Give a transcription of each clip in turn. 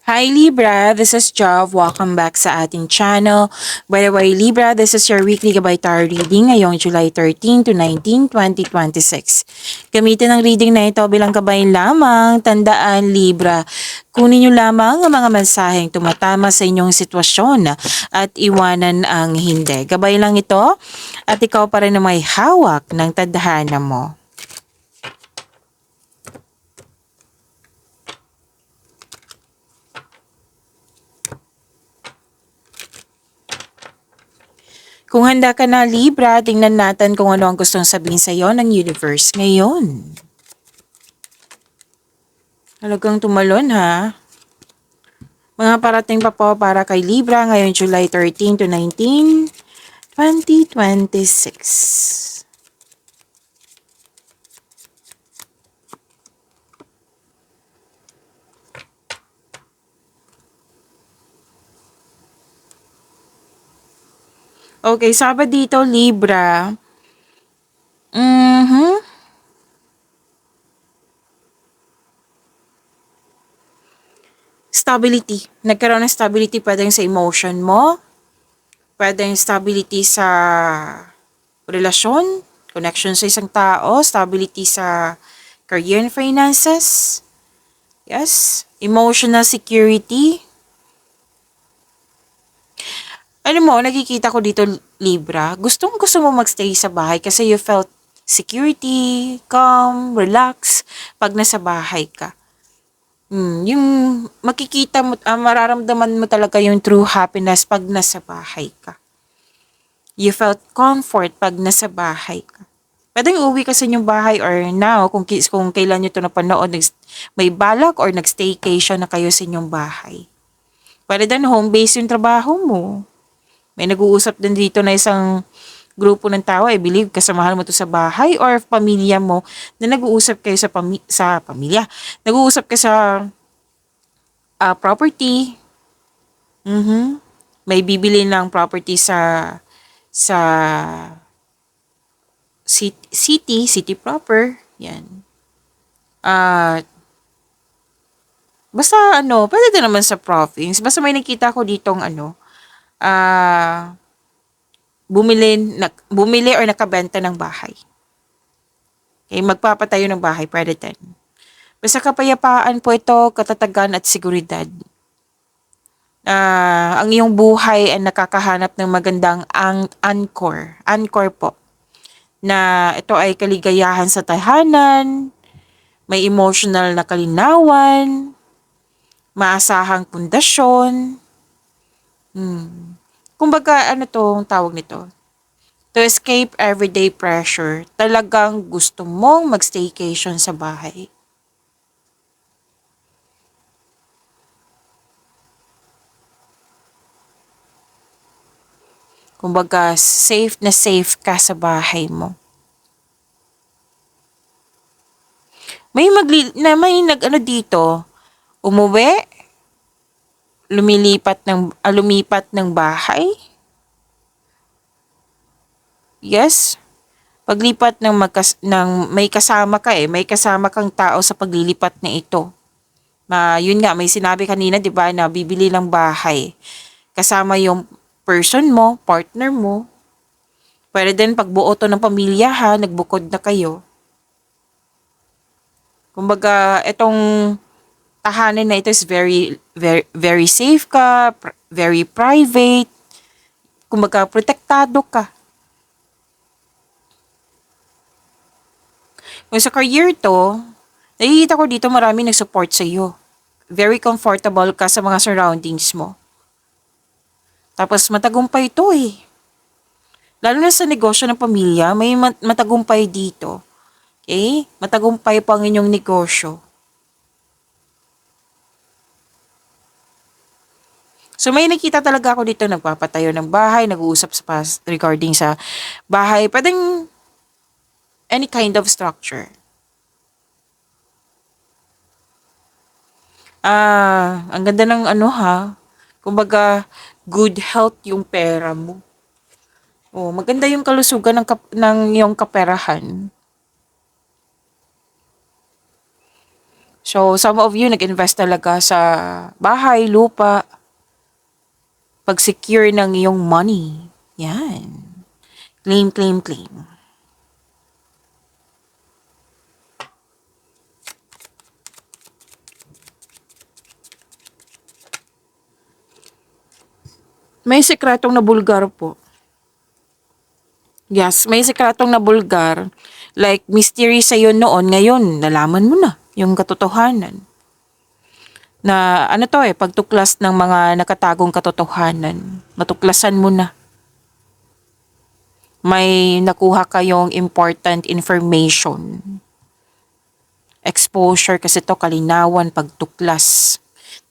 Hi Libra, this is Jav. Welcome back sa ating channel. By the way, Libra, this is your weekly gabay tarot reading ngayong July 13 to 19, 2026. Gamitin ang reading na ito bilang gabay lamang. Tandaan, Libra, kunin nyo lamang ang mga mensaheng tumatama sa inyong sitwasyon at iwanan ang hindi. Gabay lang ito at ikaw pa rin na may hawak ng tadhana mo. Kung handa ka na, Libra, tingnan natin kung ano ang gustong sabihin sa iyo ng universe ngayon. Talagang tumalon ha. Mga parating pa po para kay Libra ngayong July 13 to 19, 2026. Okay, sabi dito, Libra. Stability. Nagkaroon ng stability pwedeng sa emotion mo, pwedeng stability sa relasyon, connection sa isang tao, stability sa career and finances. Yes, emotional security. Alam mo, nakikita ko dito, Libra, gusto mo magstay sa bahay kasi you felt security, calm, relax pag nasa bahay ka. Yung makikita mo, mararamdaman mo talaga yung true happiness pag nasa bahay ka. You felt comfort pag nasa bahay ka. Pwedeng uwi ka sa inyong bahay or now, kung kailan nyo ito napanood, may balak or nag-staycation na kayo sa inyong bahay. Pwede din home base yung trabaho mo. May nag-uusap din dito na isang grupo ng tao, I believe, kasamahan mo to sa bahay or pamilya mo na nag-uusap kayo sa pamilya. Nag-uusap ka sa property. May bibili ng property sa city proper. Yan. Basta pwede din naman sa province. Basta may nakita ko ditong bumili or nakabenta ng bahay. Okay, magpapatayo ng bahay, pwede din. Basta kapayapaan po ito, katatagan at seguridad. Ang iyong buhay ay nakakahanap ng magandang anchor. Anchor po. Na ito ay kaligayahan sa tahanan, may emotional na kalinawan, maasahang pundasyon. Kumbaga, tong tawag nito? To escape everyday pressure, talagang gusto mong mag-staycation sa bahay. Kumbaga, safe na safe ka sa bahay mo. May dito, umuwi, lumipat ng bahay. Yes. Paglipat ng may kasama ka may kasama kang tao sa paglilipat na ito. Yun nga, may sinabi kanina, 'di ba, na bibili ng bahay. Kasama yung person mo, partner mo. Pwede din pagbuo to ng pamilya ha, nagbukod na kayo. Kumbaga, itong tahanan na ito is very, very, very safe ka, very private. Kumbaga, protektado ka. Kung sa career to, nakikita ko dito marami nag-support sa iyo. Very comfortable ka sa mga surroundings mo. Tapos matagumpay ito Lalo na sa negosyo ng pamilya, may matagumpay dito. Okay? Matagumpay pa ang inyong negosyo. So may nakita talaga ako dito, nagpapatayo ng bahay, nag-uusap regarding sa bahay. Pwedeng any kind of structure. Ang ganda ng kumbaga, good health yung pera mo. Maganda yung kalusugan ng iyong kaperahan. So, some of you nag-invest talaga sa bahay, lupa, pag-secure ng iyong money. Yan. Claim, claim, claim. May sekretong nabulgar po. Yes, may sekretong nabulgar. Like, mystery sa'yo noon, ngayon, nalaman mo na yung katotohanan. Na ano to pagtuklas ng mga nakatagong katotohanan. Matuklasan mo na. May nakuha kayong important information. Exposure kasi to kalinawan, pagtuklas.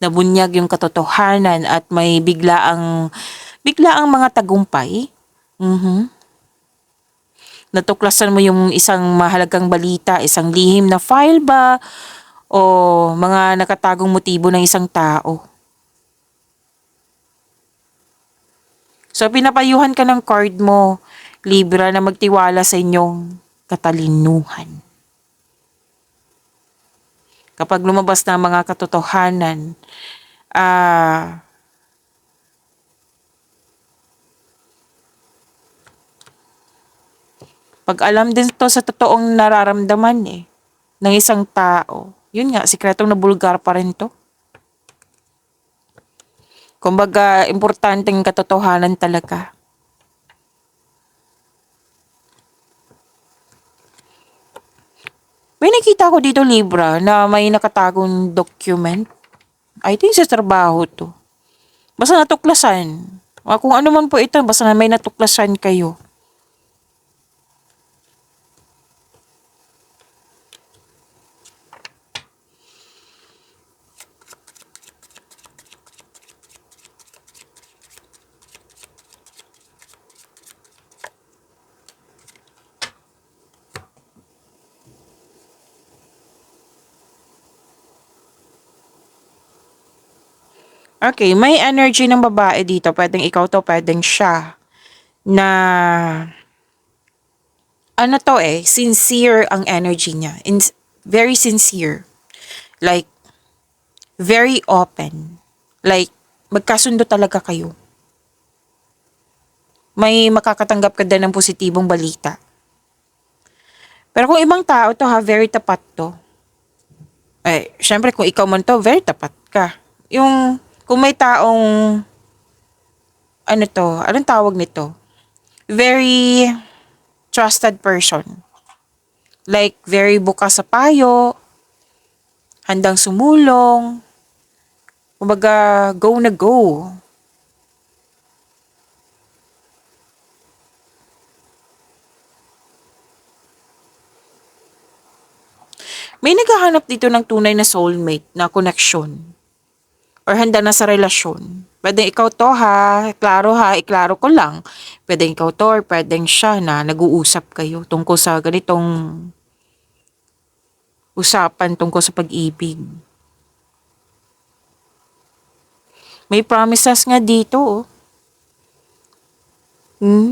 Nabunyag yung katotohanan at may biglaang mga tagumpay. Natuklasan mo yung isang mahalagang balita, isang lihim na file ba o mga nakatagong motibo ng isang tao. So pinapayuhan ka ng card mo, Libra, na magtiwala sa inyong katalinuhan. Kapag lumabas na ang mga katotohanan, pag alam din to sa totoong nararamdaman ng isang tao, yun nga, sikretong nabulgar pa rin to. Kumbaga, importanteng katotohanan talaga. May nakita ko dito, Libra, na may nakatagong document. I think sa trabaho to. Basta natuklasan. Kung ano man po ito, basta may natuklasan kayo. Okay, may energy ng babae dito. Pwedeng ikaw to, pwedeng siya. Na, ano to sincere ang energy niya. Very sincere. Like, very open. Like, magkasundo talaga kayo. May makakatanggap ka din ng positibong balita. Pero kung ibang tao to very tapat to. Syempre kung ikaw man to, very tapat ka. Yung, kung may taong, anong tawag nito? Very trusted person. Like, very bukas sa payo, handang sumulong, kumbaga, go na go. May naghahanap dito ng tunay na soulmate na connection or handa na sa relasyon. Pwedeng ikaw to iklaro ko lang. Pwedeng ikaw to or pwedeng siya na nag-uusap kayo tungkol sa ganitong usapan tungkol sa pag-ibig. May promises nga dito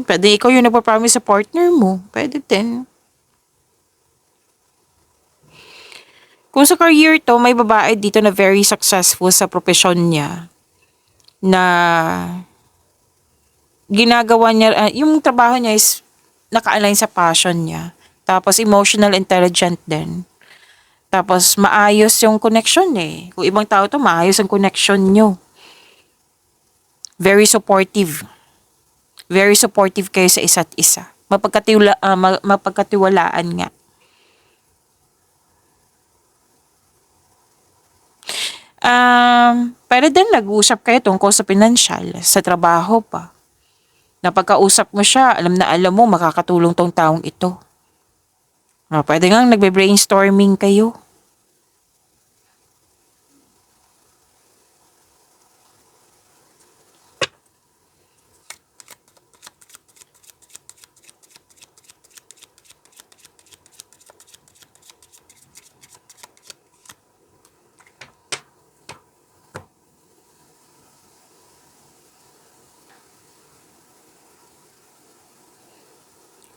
pwede ikaw yung nagpa-promise sa partner mo. Pwede din. Kung sa career to, may babae dito na very successful sa profession niya. Na ginagawa niya, yung trabaho niya is naka-align sa passion niya. Tapos emotional intelligent din. Tapos maayos yung connection Kung ibang tao to, maayos ang connection nyo. Very supportive. Very supportive kayo sa isa't isa. Mapagkatiwalaan nga. Pwede din nag-uusap kayo tungkol sa pinansyal, sa trabaho pa. Napagkausap mo siya, alam na alam mo makakatulong tong taong ito. Pwede nga nagbe-brainstorming kayo.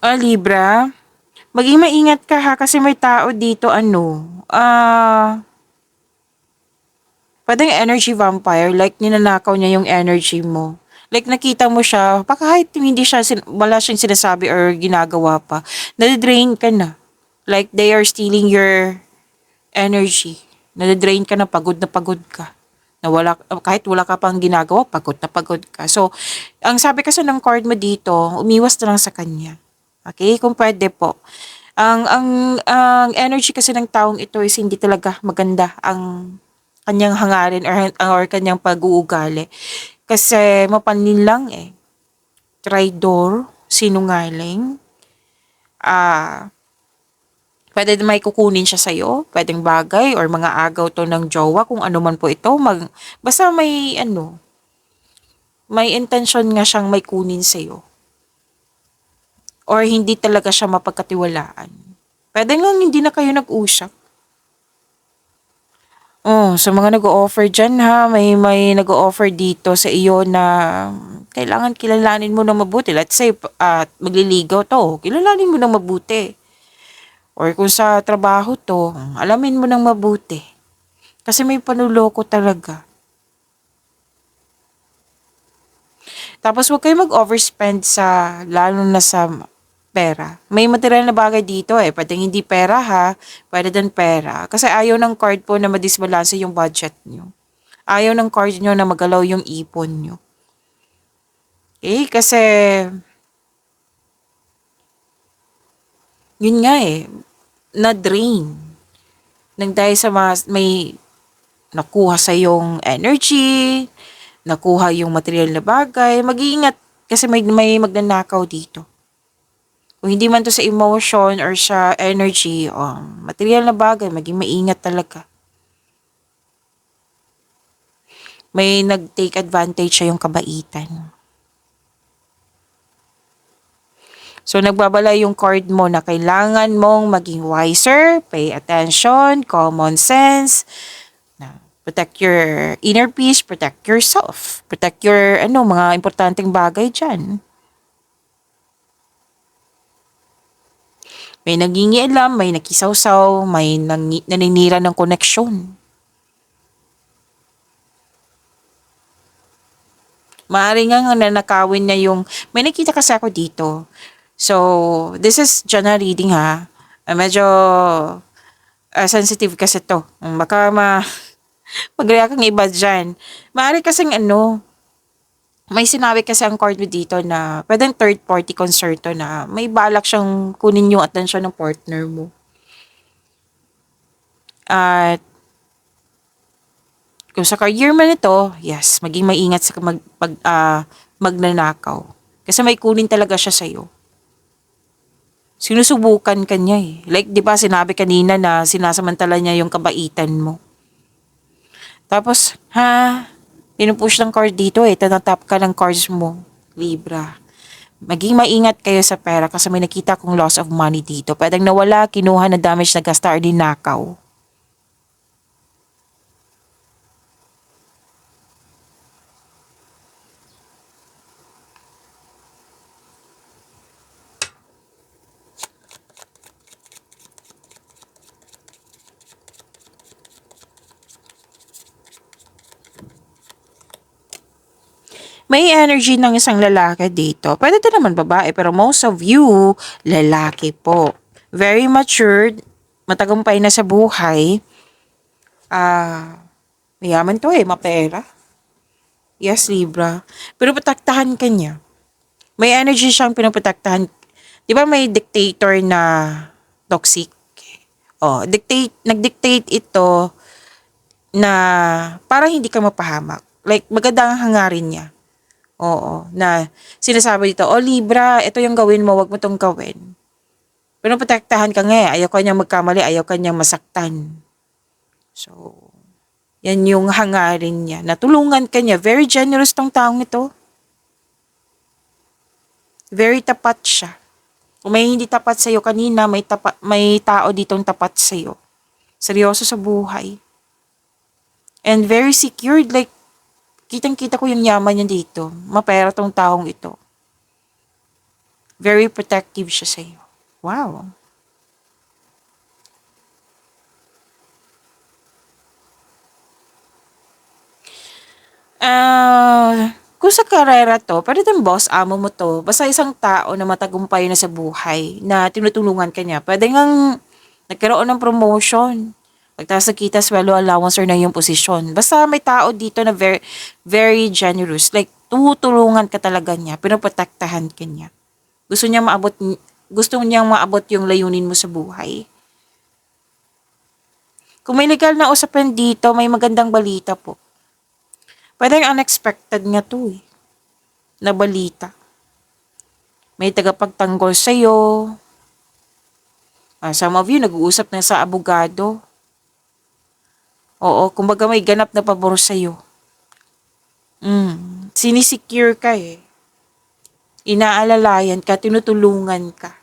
Libra, maging maingat ka ha kasi may tao dito Pwedeng energy vampire, like ninanakaw niya yung energy mo. Like nakita mo siya, baka kahit hindi siya, wala siyang sinasabi or ginagawa pa, nadidrain ka na. Like they are stealing your energy. Nadidrain ka na pagod ka. Na wala, kahit wala ka pang ginagawa, pagod na pagod ka. So, ang sabi kasi ng card mo dito, umiwas na lang sa kanya. Okay? Kung pwede po. Ang energy kasi ng taong ito is hindi talaga maganda ang kanyang hangarin or kanyang pag-uugali. Kasi mapanlin lang eh. Traidor, sinungaling, ah, pwede may kukunin siya sa'yo, pwedeng bagay or mga agaw to ng jowa, kung ano man po ito, basta may intention nga siyang may kunin sa'yo. Or hindi talaga siya mapagkatiwalaan. Pwede nga hindi na kayo nag-usap. Oh, sa mga nag-o-offer dyan ha, may nag-o-offer dito sa iyo na kailangan kilalanin mo ng mabuti. Let's say, magliligaw to, kilalanin mo ng mabuti. Or kung sa trabaho to, alamin mo ng mabuti. Kasi may panuloko talaga. Tapos huwag kayo mag-overspend lalo na sa pera. May material na bagay dito eh. Pwedeng hindi pera ha. Pwede din pera. Kasi ayaw ng card po na madisbalanse yung budget nyo. Ayaw ng card nyo na magalaw yung ipon nyo. Okay? Kasi, yun nga eh, na-drain. Nang dahil sa may nakuha sa yung energy, nakuha yung material na bagay, mag-iingat kasi may magnanakaw dito. Kung hindi man to sa emotion or sa energy, material na bagay, maging maingat talaga. May nag-take advantage sa yung kabaitan. So, nagbabala yung card mo na kailangan mong maging wiser, pay attention, common sense, protect your inner peace, protect yourself, protect your mga importanteng bagay dyan. May nangingialam, may nakisawsaw, may naninira ng koneksyon. Maaari nga nanakawin niya may nakita kasi ako dito. So, this is general reading ha. Medyo sensitive kasi to. Baka mag-react ang iba dyan. Maaari kasing may sinabi kasi ang card mo dito na pwedeng third party concern to na may balak siyang kunin yung atensyon ng partner mo. At kung sa career man ito, yes, maging maingat sa magnanakaw. Kasi may kunin talaga siya sa'yo. Sinusubukan ka niya eh. Like, di ba sinabi kanina na sinasamantala niya yung kabaitan mo. Tapos, pinupush ng card dito eh. Tinatap ka ng cards mo, Libra. Maging maingat kayo sa pera kasi may nakita kong loss of money dito. Pwedeng nawala, kinuha na damage na gasta or dinakaw. May energy ng isang lalaki dito. Pwede din naman babae, pero most of you, lalaki po. Very matured, matagumpay na sa buhay. Mayaman to eh, mapera. Yes, Libra. Pero pataktahan ka niya. May energy siyang pinapataktahan. Di ba may dictator na toxic? Oh, nag-dictate ito na para hindi ka mapahamak. Like, maganda ang hangarin niya. Oo, na sinasabi dito, Libra, ito yung gawin mo, wag mo tong gawin. Pero protektahan ka nga eh, ayaw ka niyang magkamali, ayaw ka niyang masaktan. So, yan yung hangarin niya. Natulungan ka niya. Very generous tong taong ito. Very tapat siya. Kung may hindi tapat sa'yo kanina, may tao ditong tapat sa'yo. Seryoso sa buhay. And very secured, like, kitang-kita ko yung yaman niya dito. Mapera tong taong ito. Very protective siya sa'yo. Wow. Kung sa karera 'to, puwede din boss, amo mo 'to, basta isang tao na matagumpay na sa buhay na tinutulungan ka niya. Puwede ngang nagkaroon ng promotion, pagtaas ng kita, sweldo, allowance, or ng iyong posisyon. Basta may tao dito na very very generous, like tinutulungan ka talaga niya, pinoprotektahan ka niya. Gusto niyang maabot gusto niyang maabot yung layunin mo sa buhay. Kung may legal na usapin dito, may magandang balita po. Puwedeng unexpected nga 'to, eh, na balita. May tagapagtanggol sa'yo, some of you nag-uusap na sa abogado. Oo, kumbaga may ganap na pabor sa'yo. Sinisecure ka, eh. Inaalalayan ka, tinutulungan ka.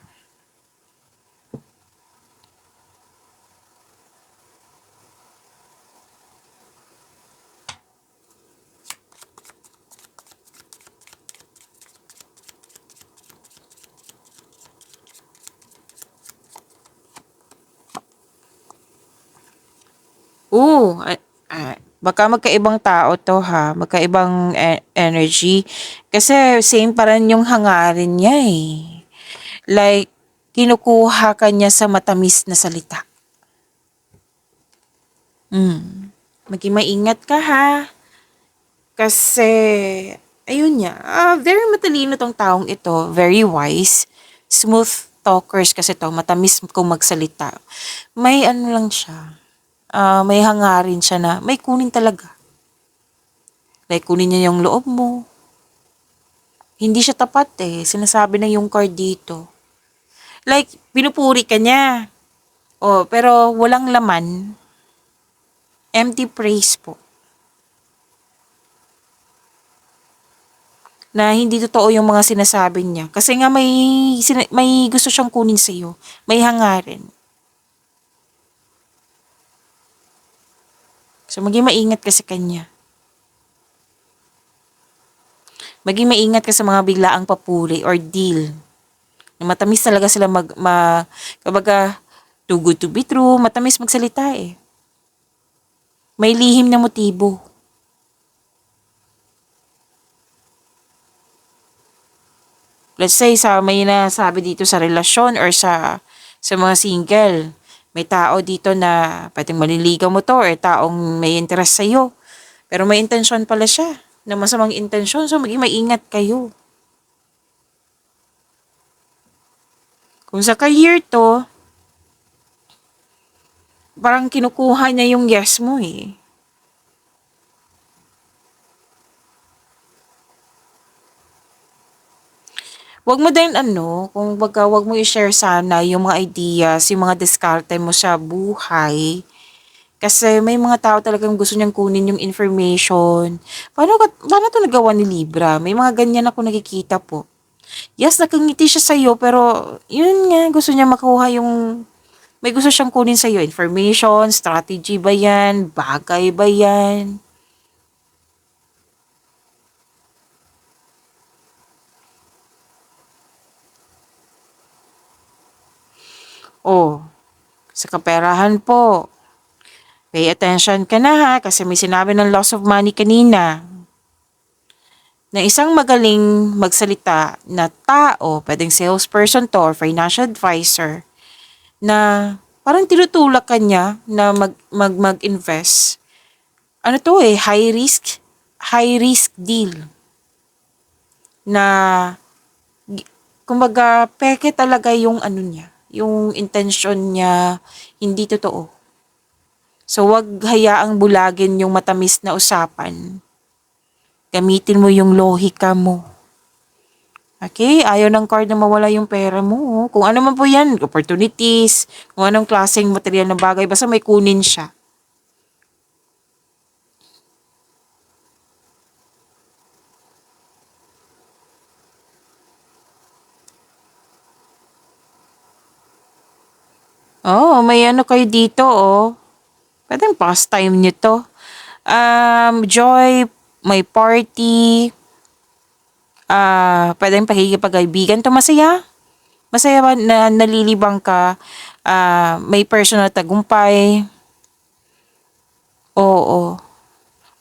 Baka magkaibang tao 'to, ha, magkaibang energy. Kasi same pa rin yung hangarin niya, eh. Like, kinukuha ka niya sa matamis na salita. Maging maingat ka, ha. Kasi, ayun niya, very matalino 'tong taong ito, very wise. Smooth talkers kasi 'to, matamis kung magsalita. May ano lang siya, may hangarin siya na may kunin talaga. Like, kunin niya yung loob mo. Hindi siya tapat, eh. Sinasabi na yung card dito. Like, pinupuri ka niya. Oh, pero walang laman. Empty praise po. Na hindi totoo yung mga sinasabi niya. Kasi nga may gusto siyang kunin sa'yo. May hangarin. So, maging maingat ka sa kanya. Maging maingat ka sa mga biglaang papuri or deal. Na matamis talaga sila kumbaga, too good to be true, matamis magsalita, eh. May lihim na motibo. Let's say may nasabi dito sa relasyon or sa mga single. May tao dito na pwedeng maliligaw mo 'to or taong may interest sa'yo. Pero may intensyon pala siya, na masamang intensyon, so maging maingat kayo. Kung sa career 'to, parang kinukuha niya yung yes mo, eh. Wag mo din kumbaga wag mo i-share sana yung mga ideas, yung mga diskarte mo sa buhay. Kasi may mga tao talagang gusto niyang kunin yung information. Paano 'to nagawa ni Libra? May mga ganyan ako nakikita po. Yes, nakangiti siya sa'yo, pero yun nga, gusto niya makuha may gusto siyang kunin sa'yo. Information, strategy ba yan? Bagay ba yan? Oh, sa kaperahan po, pay attention ka na, ha, kasi may sinabi ng loss of money kanina. Na isang magaling magsalita na tao, pwedeng salesperson to or financial advisor, na parang tinutulak ka niya na mag-invest. Ano 'to, eh, high risk deal na kumbaga peke talaga yung ano niya, yung intention niya hindi totoo. So, 'wag hayaang bulagin yung matamis na usapan. Gamitin mo yung lohika mo. Okay, ayaw ng card na mawala yung pera mo, oh. Kung ano man po yan, opportunities, kung anong klaseng material na bagay, basta may kunin siya. Oh, may ano kayo dito, oh. Pwedeng pastime nyo to. Joy, may party, pwedeng pakikipag-kaibigan to, masaya. Masaya ba na nalilibang ka, may personal tagumpay. Oo.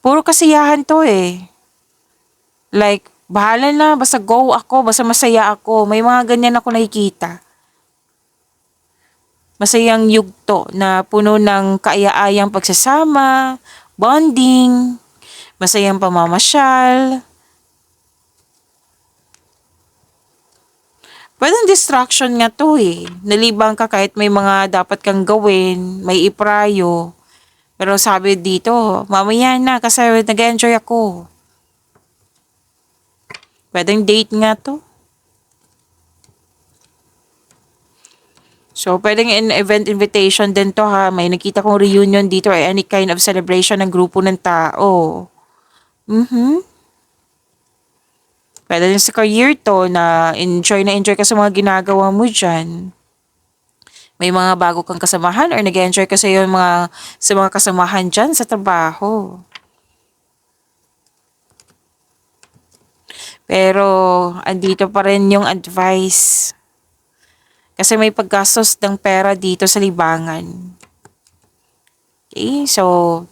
Puro kasiyahan to eh. Like, bahala na, basta go ako, basta masaya ako. May mga ganyan ako nakikita. Masayang yugto na puno ng kaaya-ayang pagsasama, bonding, masayang pamamasyal. Pwedeng distraction nga to eh. Nalibang ka kahit may mga dapat kang gawin, may iprayo. Pero sabi dito, mamaya na kasi nag-enjoy ako. Pwedeng date nga to. So, pwedeng event invitation din to ha. May nakita kong reunion dito or any kind of celebration ng grupo ng tao. Pwede din sa career to na enjoy ka sa mga ginagawa mo dyan. May mga bago kang kasamahan or nag-enjoy ka sa mga kasamahan dyan sa trabaho. Pero, andito pa rin yung advice. Kasi may paggastos ng pera dito sa libangan. Okay, so,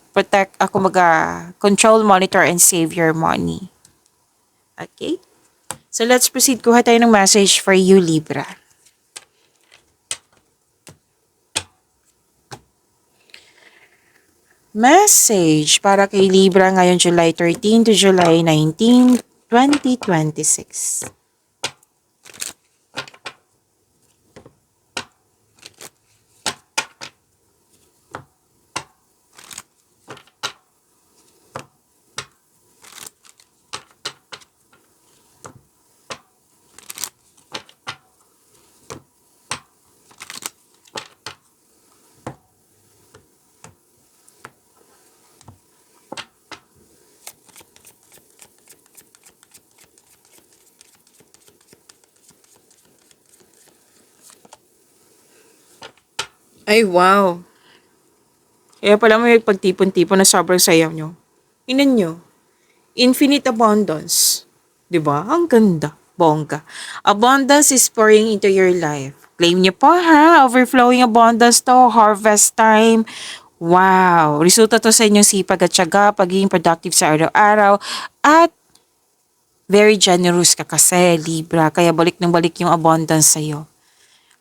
control, monitor, and save your money. Okay? So, let's proceed. Kuha tayo ng message for you, Libra. Message para kay Libra ngayon July 13 to July 19, 2026. Ay, wow. Kaya pala may pagtipon-tipon na sobrang sayaw nyo. Inan nyo. Infinite abundance. 'Di ba? Ang ganda. Bongga. Abundance is pouring into your life. Claim nyo po ha. Overflowing abundance to. Harvest time. Wow. Resulta to sa inyong sipag at tiyaga, pagiging productive sa araw-araw, at very generous ka kasi, Libra. Kaya balik ng balik yung abundance sa'yo.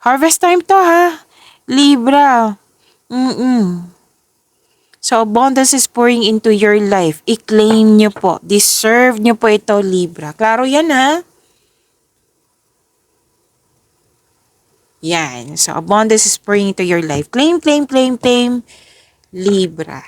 Harvest time to ha. Libra. So, abundance is pouring into your life. I-claim nyo po. Deserve nyo po ito, Libra. Klaro yan, ha? Yan. So, abundance is pouring into your life. Claim, claim, claim, claim. Libra.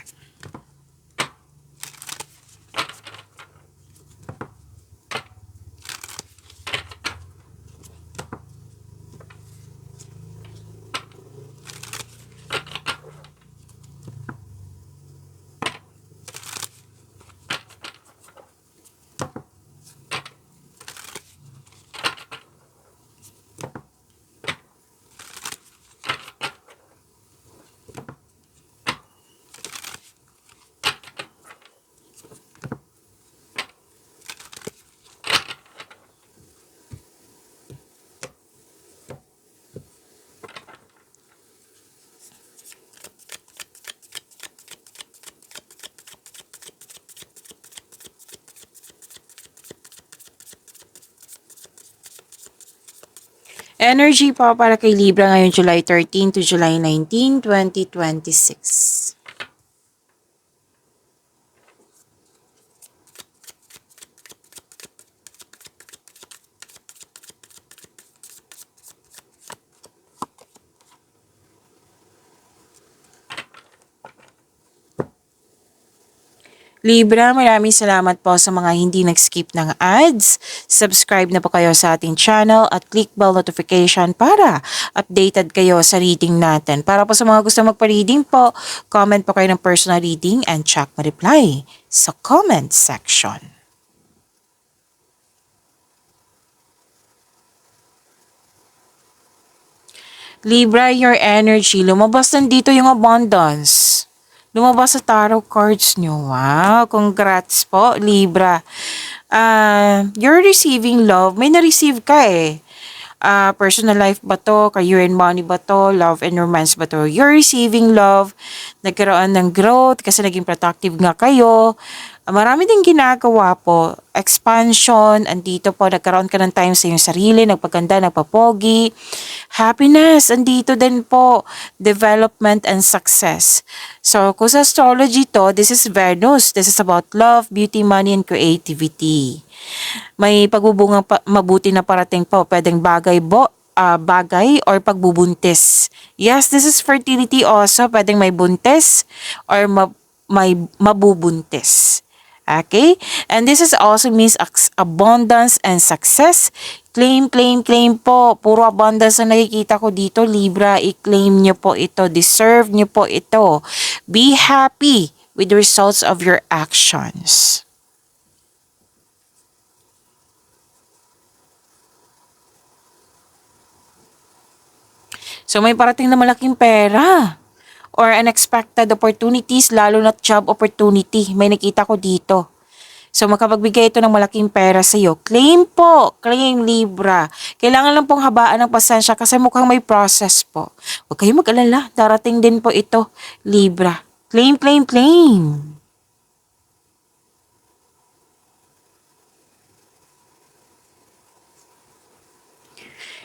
Energy pa para kay Libra ngayon July 13 to July 19, 2026. Libra, maraming salamat po sa mga hindi nag-skip ng ads. Subscribe na po kayo sa ating channel at click bell notification para updated kayo sa reading natin. Para po sa mga gusto magpa-reading po, comment po kayo ng personal reading and check ma-reply sa comment section. Libra, your energy. Lumabas nandito yung abundance. Lumabas sa tarot cards nyo. Wow, congrats po, Libra. You're receiving love. May na-receive ka eh. Personal life ba to? Career and money ba to? Love and romance ba to? You're receiving love. Nagkaroon ng growth kasi naging productive nga kayo. Marami ding ginagawa po. Expansion, andito po, nagkaroon ka ng time sa iyong sarili, nagpaganda, nagpapogi. Happiness, andito din po. Development and success. So, kung sa astrology to, this is Venus. This is about love, beauty, money, and creativity. May pagbubunga mabuti na parating po. Pwedeng bagay or pagbubuntis. Yes, this is fertility also. Pwedeng may buntis or may mabubuntis. Okay? And this is also means abundance and success. Claim, claim, claim po. Puro abundance na nakikita ko dito, Libra. I-claim nyo po ito. Deserve nyo po ito. Be happy with the results of your actions. So may parating na malaking pera or unexpected opportunities, lalo na job opportunity. May nakita ko dito. So makapagbigay ito ng malaking pera sa iyo. Claim po, claim Libra. Kailangan lang pong habaan ng pasensya kasi mukhang may process po. Huwag kayong mag-alala, darating din po ito, Libra. Claim, claim, claim.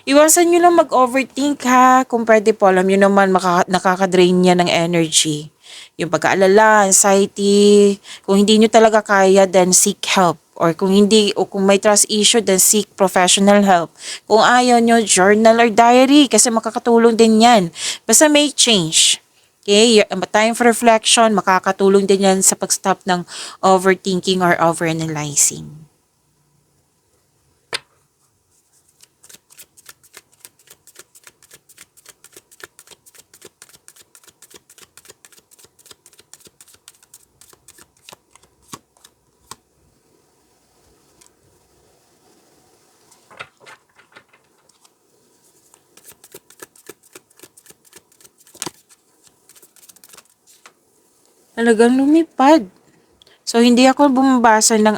Iwasan nyo lang mag-overthink ha. Kung pwede po, alam nyo naman nakaka-drain niya ng energy. Yung pag-aalala, anxiety, kung hindi nyo talaga kaya, then seek help. Or kung hindi, o kung may trust issue, then seek professional help. Kung ayaw nyo, journal or diary, kasi makakatulong din yan. Basta may change. Okay, time for reflection, makakatulong din yan sa pag-stop ng overthinking or overanalyzing. Talagang lumipad. So, hindi ako bumabasa ng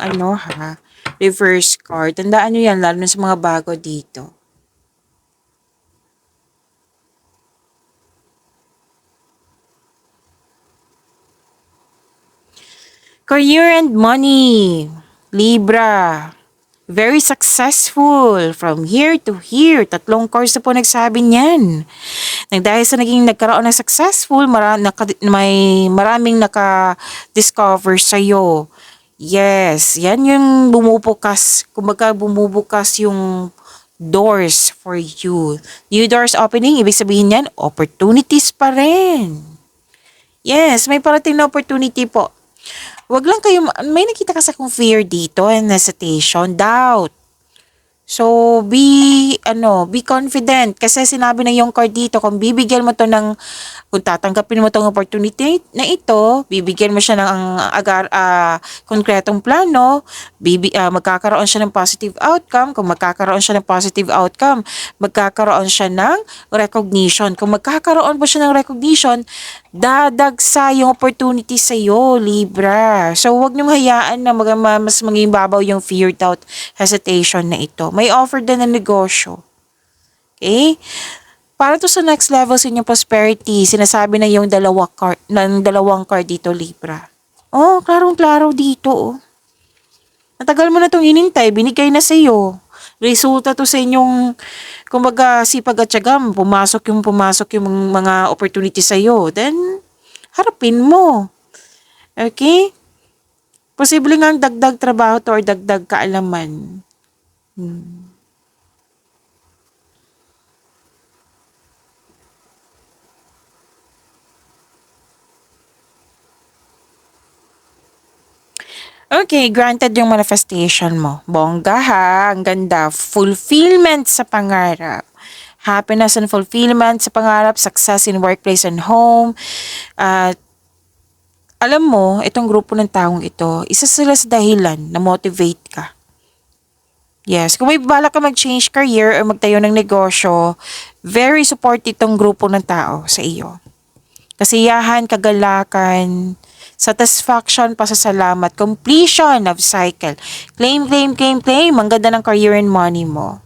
reverse card. Tandaan nyo yan, lalo na sa mga bago dito. Career and money. Libra. Very successful. From here to here. 3 cards na po nagsabi niyan. Dahil sa nagkaroon ng successful, may maraming naka-discover sa'yo. Yes, yan yung bumubukas. Kumbaga bumubukas yung doors for you. New doors opening, ibig sabihin yan, opportunities pa rin. Yes, may parating na opportunity po. Wag lang kayo, may nakita ka sa kung fear dito and hesitation, doubt. So, be confident. Kasi sinabi na yung card dito, kung bibigyan mo to ng, kung tatanggapin mo tong opportunity na ito, bibigyan mo siya ng konkretong plano, magkakaroon siya ng positive outcome. Kung magkakaroon siya ng positive outcome, magkakaroon siya ng recognition. Kung magkakaroon po siya ng recognition, dadagsa yung opportunity sa iyo, Libra. So, huwag niyong hayaan na mas maging babaw yung fear, doubt, hesitation na ito. May offer din na negosyo. Okay? Para to sa next level sa inyong prosperity, sinasabi na yung dalawang card dito, Libra. Oh, klarong-klaro dito, oh. Matagal mo na itong hinintay, binigay na sa iyo. Resulta to sa inyong, kumbaga, sipag at siyagam, pumasok yung mga opportunity sa iyo. Then, harapin mo. Okay? Posible nga dagdag trabaho to or dagdag kaalaman. Okay, granted yung manifestation mo. Bongga ha, ang ganda. Fulfillment sa pangarap. Happiness and fulfillment sa pangarap, success in workplace and home. At alam mo, itong grupo ng taong ito, isa sila sa dahilan na motivate ka. Yes, kung may balak ka mag-change career or magtayo ng negosyo, very supportive itong grupo ng tao sa iyo. Kasiyahan, kagalakan, satisfaction, pasasalamat, completion of cycle. Claim, claim, claim, claim. Ang ganda ng career and money mo.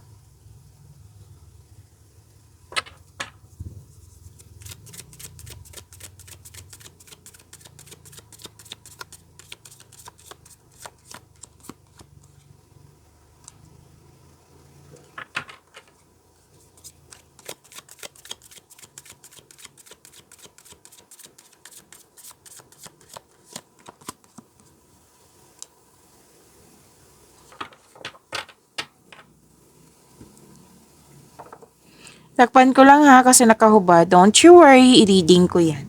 Takpan ko lang ha kasi nakahubad. Don't you worry, i-reading ko yan.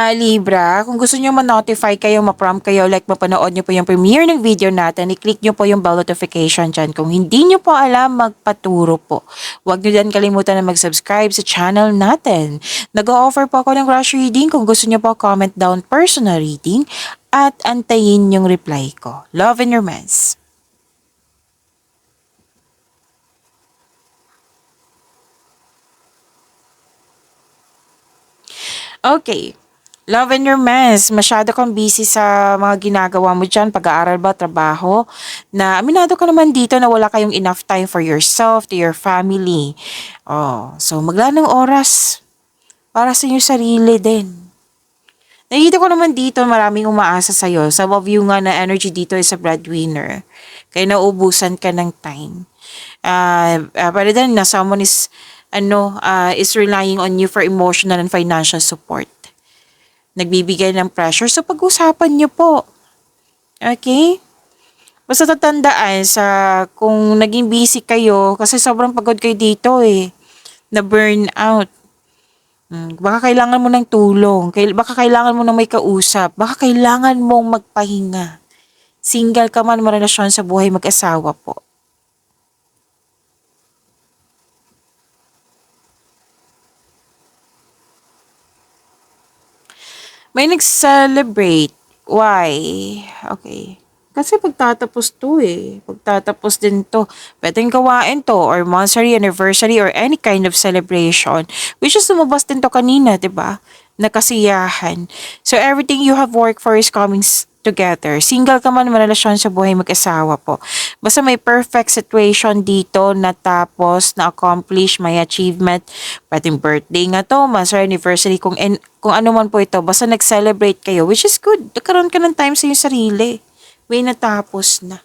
Libra, kung gusto nyo ma-notify kayo, ma-prompt kayo, like mapanood nyo po yung premiere ng video natin, i-click nyo po yung bell notification dyan. Kung hindi nyo po alam, magpaturo po. Huwag nyo din kalimutan na mag-subscribe sa channel natin. Nag-o-offer po ako ng rush reading. Kung gusto nyo po, comment down personal reading at antayin yung reply ko. Love and romance. Okay. Love and romance, masyado kang busy sa mga ginagawa mo dyan, pag-aaral ba, trabaho, na aminado ka naman dito na wala kayong enough time for yourself, to your family. Oh, so maglaan ng oras para sa inyong sarili din. Nakikita ko naman dito maraming umaasa sa'yo. Some of you nga na energy dito is a breadwinner. Kaya nauubusan ka ng time. Pero then, na someone is relying on you for emotional and financial support. Nagbibigay ng pressure. So, pag-usapan niyo po. Okay? Basta tatandaan sa kung naging busy kayo, kasi sobrang pagod kayo dito eh. Na burnout. Baka kailangan mo ng tulong. Baka kailangan mo ng may kausap. Baka kailangan mong magpahinga. Single ka man, marelasyon sa buhay mag-asawa po. May nag-celebrate. Why? Okay. Kasi pagtatapos to eh. Pagtatapos din to. Pwedeng gawain to or monthsary, anniversary or any kind of celebration. Which is lumabas din to kanina, di ba? Nakasiyahan. So everything you have worked for is coming together. Single ka man, marelasyon sa buhay mag-asawa po. Basta may perfect situation dito na tapos, na-accomplish, may achievement. Pwedeng birthday nga to, monthsary, anniversary, kung ano man po ito. Basta nag-celebrate kayo, which is good. Nagkaroon ka ng time sa iyong sarili. May natapos na.